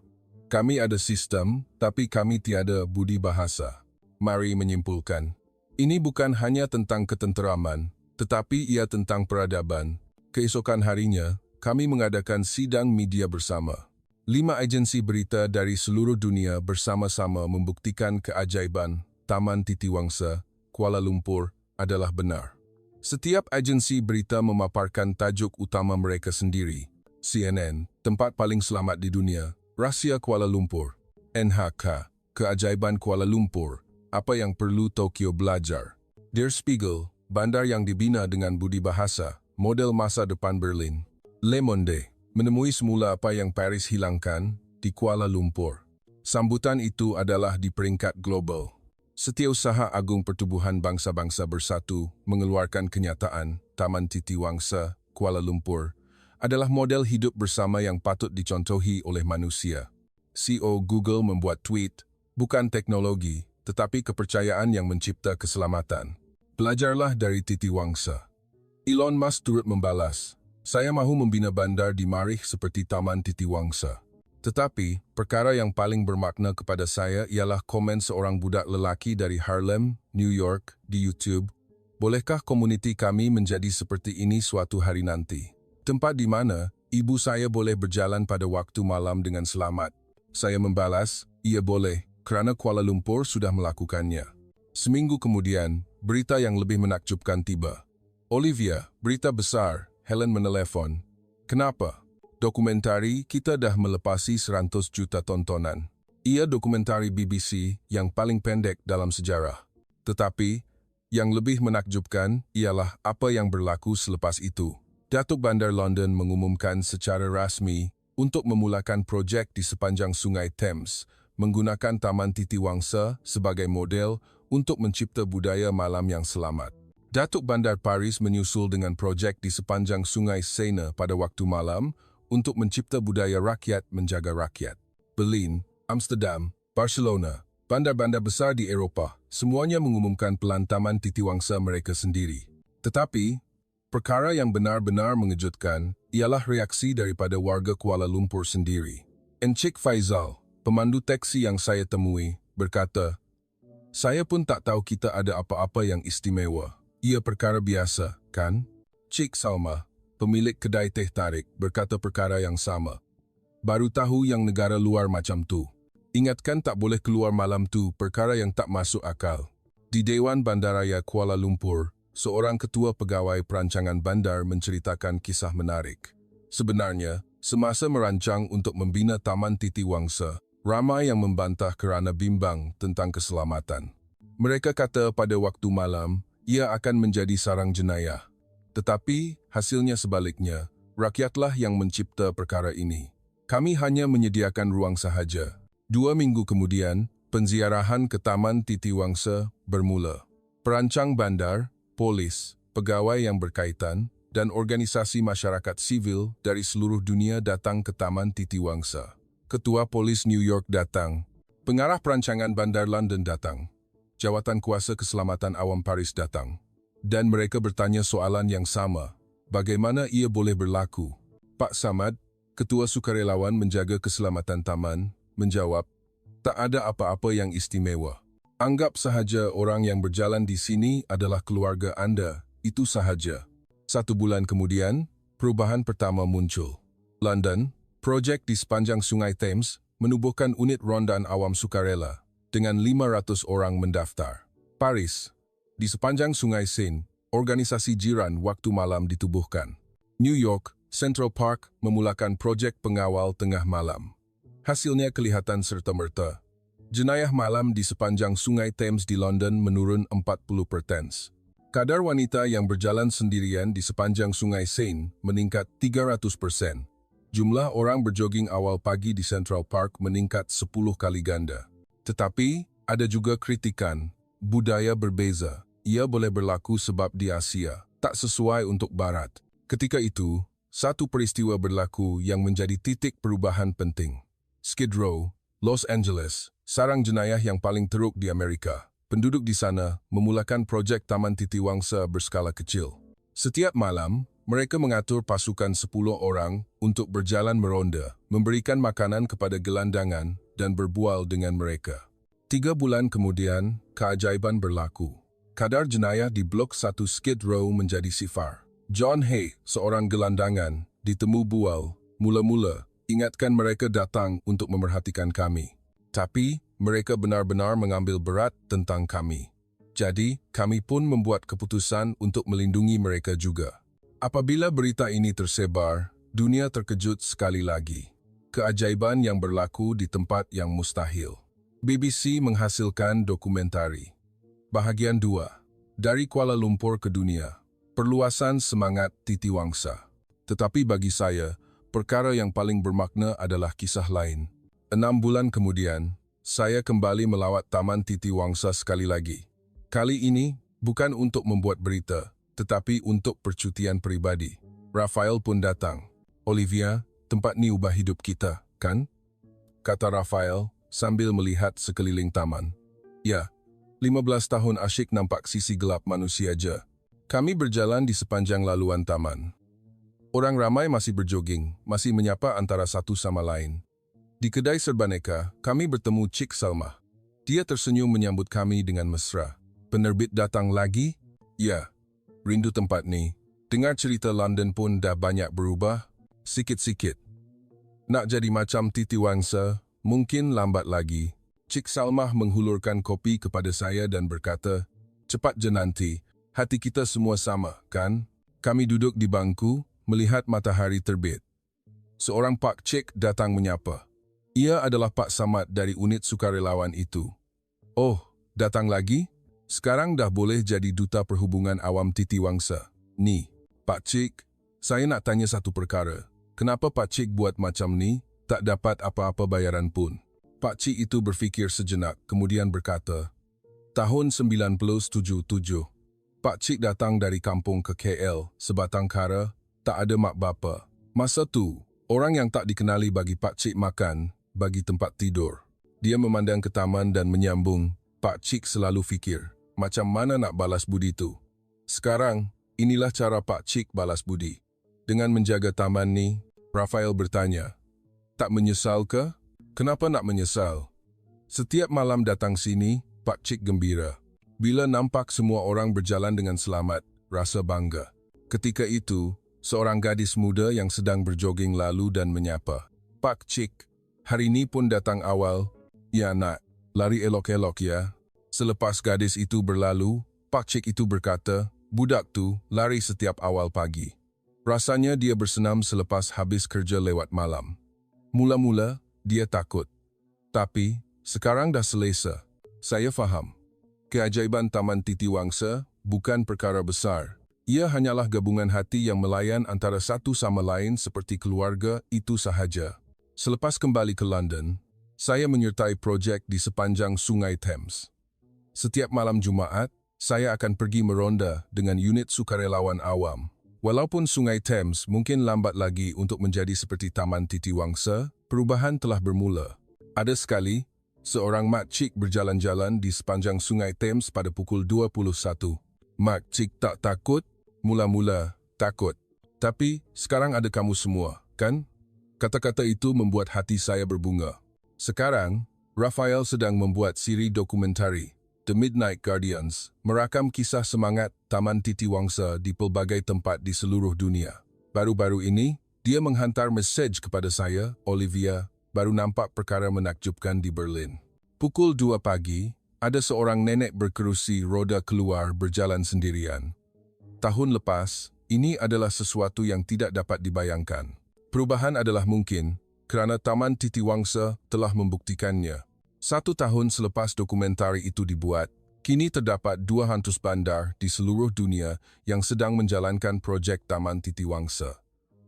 Kami ada sistem, tapi kami tiada budi bahasa. Mari menyimpulkan. Ini bukan hanya tentang ketenteraman, tetapi ia tentang peradaban. Keesokan harinya, kami mengadakan sidang media bersama. 5 agensi berita dari seluruh dunia bersama-sama membuktikan keajaiban Taman Titiwangsa, Kuala Lumpur, adalah benar. Setiap agensi berita memaparkan tajuk utama mereka sendiri. CNN, tempat paling selamat di dunia, Rahsia Kuala Lumpur. NHK, keajaiban Kuala Lumpur, apa yang perlu Tokyo belajar. Der Spiegel, bandar yang dibina dengan budi bahasa, model masa depan Berlin. Le Monde, menemui semula apa yang Paris hilangkan di Kuala Lumpur. Sambutan itu adalah di peringkat global. Setiausaha Agung Pertubuhan Bangsa-Bangsa Bersatu mengeluarkan kenyataan Taman Titiwangsa, Kuala Lumpur, adalah model hidup bersama yang patut dicontohi oleh manusia. CEO Google membuat tweet, bukan teknologi, tetapi kepercayaan yang mencipta keselamatan. Belajarlah dari Titiwangsa. Elon Musk turut membalas, saya mahu membina bandar di Marih seperti Taman Titiwangsa. Tetapi, perkara yang paling bermakna kepada saya ialah komen seorang budak lelaki dari Harlem, New York, di YouTube. Bolehkah komuniti kami menjadi seperti ini suatu hari nanti? Tempat di mana ibu saya boleh berjalan pada waktu malam dengan selamat. Saya membalas, ia boleh, kerana Kuala Lumpur sudah melakukannya. Seminggu kemudian, berita yang lebih menakjubkan tiba. Olivia, berita besar, Helen menelepon. Kenapa? Dokumentari kita dah melepasi 100 juta tontonan. Ia dokumentari BBC yang paling pendek dalam sejarah. Tetapi, yang lebih menakjubkan ialah apa yang berlaku selepas itu. Datuk Bandar London mengumumkan secara rasmi untuk memulakan projek di sepanjang Sungai Thames, menggunakan Taman Titiwangsa sebagai model untuk mencipta budaya malam yang selamat. Datuk Bandar Paris menyusul dengan projek di sepanjang Sungai Seine pada waktu malam, untuk mencipta budaya rakyat menjaga rakyat. Berlin, Amsterdam, Barcelona, bandar-bandar besar di Eropah, semuanya mengumumkan pelan Taman Titiwangsa mereka sendiri. Tetapi, perkara yang benar-benar mengejutkan ialah reaksi daripada warga Kuala Lumpur sendiri. Encik Faizal, pemandu teksi yang saya temui, berkata, saya pun tak tahu kita ada apa-apa yang istimewa. Ia perkara biasa, kan? Cik Salma, pemilik kedai teh tarik, berkata perkara yang sama. Baru tahu yang negara luar macam tu. Ingatkan tak boleh keluar malam tu, perkara yang tak masuk akal. Di Dewan Bandaraya Kuala Lumpur, seorang ketua pegawai perancangan bandar menceritakan kisah menarik. Sebenarnya, semasa merancang untuk membina Taman Titiwangsa, ramai yang membantah kerana bimbang tentang keselamatan. Mereka kata pada waktu malam, ia akan menjadi sarang jenayah. Tetapi, hasilnya sebaliknya, rakyatlah yang mencipta perkara ini. Kami hanya menyediakan ruang sahaja. 2 minggu kemudian, penziarahan ke Taman Titiwangsa bermula. Perancang bandar, polis, pegawai yang berkaitan, dan organisasi masyarakat sivil dari seluruh dunia datang ke Taman Titiwangsa. Ketua Polis New York datang. Pengarah perancangan bandar London datang. Jawatan Kuasa Keselamatan Awam Paris datang. Dan mereka bertanya soalan yang sama, bagaimana ia boleh berlaku? Pak Samad, Ketua Sukarelawan Menjaga Keselamatan Taman, menjawab, tak ada apa-apa yang istimewa. Anggap sahaja orang yang berjalan di sini adalah keluarga anda, itu sahaja. 1 bulan kemudian, perubahan pertama muncul. London, projek di sepanjang Sungai Thames menubuhkan unit rondaan awam sukarela dengan 500 orang mendaftar. Paris, di sepanjang Sungai Seine, organisasi jiran waktu malam ditubuhkan. New York, Central Park memulakan projek pengawal tengah malam. Hasilnya kelihatan serta-merta. Jenayah malam di sepanjang Sungai Thames di London menurun 40%. Kadar wanita yang berjalan sendirian di sepanjang Sungai Seine meningkat 300%. Jumlah orang berjoging awal pagi di Central Park meningkat 10 kali ganda. Tetapi, ada juga kritikan, budaya berbeza. Ia boleh berlaku sebab di Asia, tak sesuai untuk Barat. Ketika itu, satu peristiwa berlaku yang menjadi titik perubahan penting. Skid Row, Los Angeles, sarang jenayah yang paling teruk di Amerika. Penduduk di sana memulakan projek Taman Titiwangsa berskala kecil. Setiap malam, mereka mengatur pasukan 10 orang untuk berjalan meronda, memberikan makanan kepada gelandangan dan berbual dengan mereka. 3 bulan kemudian, keajaiban berlaku. Kadar jenayah di Blok 1 Skid Row menjadi sifar. John Hay, seorang gelandangan, ditemu bual, mula-mula ingatkan mereka datang untuk memerhatikan kami. Tapi, mereka benar-benar mengambil berat tentang kami. Jadi, kami pun membuat keputusan untuk melindungi mereka juga. Apabila berita ini tersebar, dunia terkejut sekali lagi. Keajaiban yang berlaku di tempat yang mustahil. BBC menghasilkan dokumentari. Bahagian 2. Dari Kuala Lumpur ke dunia. Perluasan semangat Titiwangsa. Tetapi bagi saya, perkara yang paling bermakna adalah kisah lain. 6 bulan kemudian, saya kembali melawat Taman Titiwangsa sekali lagi. Kali ini, bukan untuk membuat berita, tetapi untuk percutian pribadi. Raphael pun datang. Olivia, tempat ni ubah hidup kita, kan? Kata Raphael sambil melihat sekeliling taman. Ya, 15 tahun asyik nampak sisi gelap manusia je. Kami berjalan di sepanjang laluan taman. Orang ramai masih berjoging, masih menyapa antara satu sama lain. Di kedai serbaneka, kami bertemu Cik Salma. Dia tersenyum menyambut kami dengan mesra. Penerbit datang lagi? Ya. Rindu tempat ni. Dengar cerita London pun dah banyak berubah, sikit-sikit. Nak jadi macam Titiwangsa, mungkin lambat lagi. Cik Salmah menghulurkan kopi kepada saya dan berkata, cepat je nanti, hati kita semua sama, kan? Kami duduk di bangku, melihat matahari terbit. Seorang Pak Cik datang menyapa. Ia adalah Pak Samad dari unit sukarelawan itu. Oh, datang lagi? Sekarang dah boleh jadi duta perhubungan awam Titiwangsa. Ni, Pak Cik, saya nak tanya satu perkara. Kenapa Pak Cik buat macam ni, tak dapat apa-apa bayaran pun? Pak Cik itu berfikir sejenak, kemudian berkata, tahun 1977, Pak Cik datang dari kampung ke KL, sebatang kara, tak ada mak bapa. Masa tu, orang yang tak dikenali bagi Pak Cik makan, bagi tempat tidur. Dia memandang ke taman dan menyambung, Pak Cik selalu fikir, macam mana nak balas budi tu? Sekarang, inilah cara Pak Cik balas budi. Dengan menjaga taman ni, Raphael bertanya, tak menyesal ke? Kenapa nak menyesal? Setiap malam datang sini, Pak Cik gembira. Bila nampak semua orang berjalan dengan selamat, rasa bangga. Ketika itu, seorang gadis muda yang sedang berjoging lalu dan menyapa. Pak Cik, hari ini pun datang awal. Ya nak, lari elok-elok ya. Selepas gadis itu berlalu, Pak Cik itu berkata, budak tu lari setiap awal pagi. Rasanya dia bersenam selepas habis kerja lewat malam. Mula-mula, dia takut. Tapi, sekarang dah selesa. Saya faham. Keajaiban Taman Titiwangsa bukan perkara besar. Ia hanyalah gabungan hati yang melayan antara satu sama lain seperti keluarga itu sahaja. Selepas kembali ke London, saya menyertai projek di sepanjang Sungai Thames. Setiap malam Jumaat, saya akan pergi meronda dengan unit sukarelawan awam. Walaupun Sungai Thames mungkin lambat lagi untuk menjadi seperti Taman Titiwangsa, perubahan telah bermula. Ada sekali, seorang mak cik berjalan-jalan di sepanjang Sungai Thames pada pukul 21. Mak cik tak takut? Mula-mula takut. Tapi sekarang ada kamu semua, kan? Kata-kata itu membuat hati saya berbunga. Sekarang, Raphael sedang membuat siri dokumentari. The Midnight Guardians, merakam kisah semangat Taman Titiwangsa di pelbagai tempat di seluruh dunia. Baru-baru ini, dia menghantar mesej kepada saya, Olivia, baru nampak perkara menakjubkan di Berlin. Pukul 2 pagi, ada seorang nenek berkerusi roda keluar berjalan sendirian. Tahun lepas, ini adalah sesuatu yang tidak dapat dibayangkan. Perubahan adalah mungkin kerana Taman Titiwangsa telah membuktikannya. 1 tahun selepas dokumentari itu dibuat, kini terdapat 2 hantus bandar di seluruh dunia yang sedang menjalankan projek Taman Titiwangsa.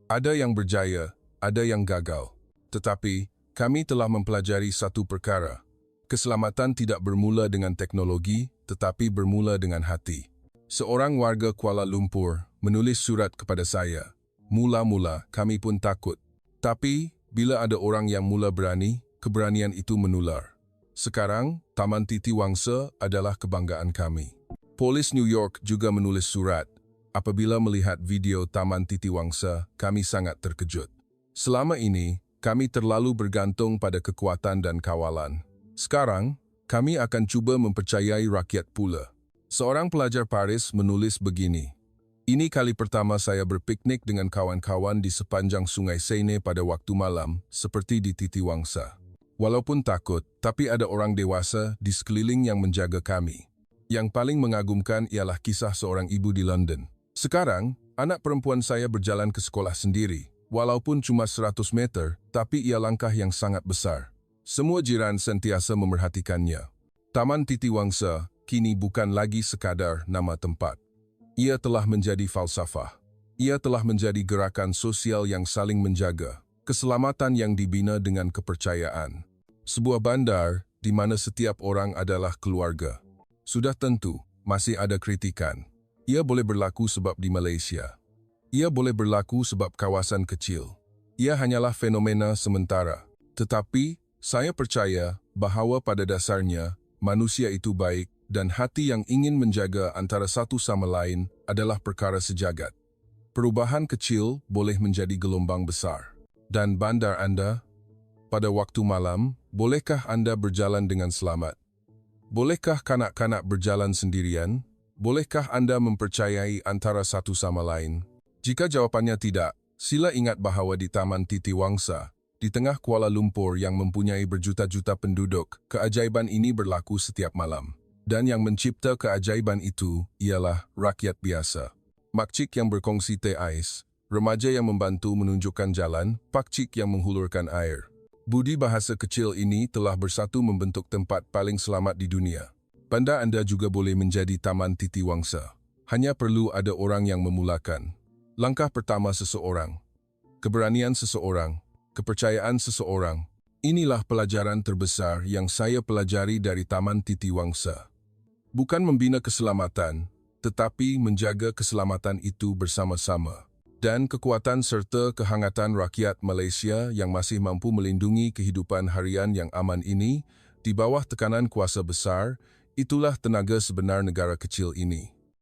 Ada yang berjaya, ada yang gagal. Tetapi, kami telah mempelajari satu perkara. Keselamatan tidak bermula dengan teknologi, tetapi bermula dengan hati. Seorang warga Kuala Lumpur menulis surat kepada saya. Mula-mula, kami pun takut. Tapi, bila ada orang yang mula berani, keberanian itu menular. Sekarang, Taman Titiwangsa adalah kebanggaan kami. Polis New York juga menulis surat. Apabila melihat video Taman Titiwangsa, kami sangat terkejut. Selama ini, kami terlalu bergantung pada kekuatan dan kawalan. Sekarang, kami akan cuba mempercayai rakyat pula. Seorang pelajar Paris menulis begini. Ini kali pertama saya berpiknik dengan kawan-kawan di sepanjang Sungai Seine pada waktu malam, seperti di Titiwangsa. Walaupun takut, tapi ada orang dewasa di sekeliling yang menjaga kami. Yang paling mengagumkan ialah kisah seorang ibu di London. Sekarang, anak perempuan saya berjalan ke sekolah sendiri. Walaupun cuma 100 meter, tapi ia langkah yang sangat besar. Semua jiran sentiasa memerhatikannya. Taman Titiwangsa kini bukan lagi sekadar nama tempat. Ia telah menjadi falsafah. Ia telah menjadi gerakan sosial yang saling menjaga. Keselamatan yang dibina dengan kepercayaan. Sebuah bandar di mana setiap orang adalah keluarga. Sudah tentu, masih ada kritikan. Ia boleh berlaku sebab di Malaysia. Ia boleh berlaku sebab kawasan kecil. Ia hanyalah fenomena sementara. Tetapi, saya percaya bahawa pada dasarnya, manusia itu baik dan hati yang ingin menjaga antara satu sama lain adalah perkara sejagat. Perubahan kecil boleh menjadi gelombang besar. Dan bandar Anda, pada waktu malam, bolehkah Anda berjalan dengan selamat? Bolehkah kanak-kanak berjalan sendirian? Bolehkah Anda mempercayai antara satu sama lain? Jika jawapannya tidak, sila ingat bahawa di Taman Titiwangsa, di tengah Kuala Lumpur yang mempunyai berjuta-juta penduduk, keajaiban ini berlaku setiap malam. Dan yang mencipta keajaiban itu ialah rakyat biasa. Makcik yang berkongsi teh ais, remaja yang membantu menunjukkan jalan, pakcik yang menghulurkan air. Budi bahasa kecil ini telah bersatu membentuk tempat paling selamat di dunia. Bandar Anda juga boleh menjadi Taman Titiwangsa. Hanya perlu ada orang yang memulakan. Langkah pertama seseorang. Keberanian seseorang. Kepercayaan seseorang. Inilah pelajaran terbesar yang saya pelajari dari Taman Titiwangsa. Bukan membina keselamatan, tetapi menjaga keselamatan itu bersama-sama. Dan kekuatan serta kehangatan rakyat Malaysia yang masih mampu melindungi kehidupan harian yang aman ini, di bawah tekanan kuasa besar, itulah tenaga sebenar negara kecil ini.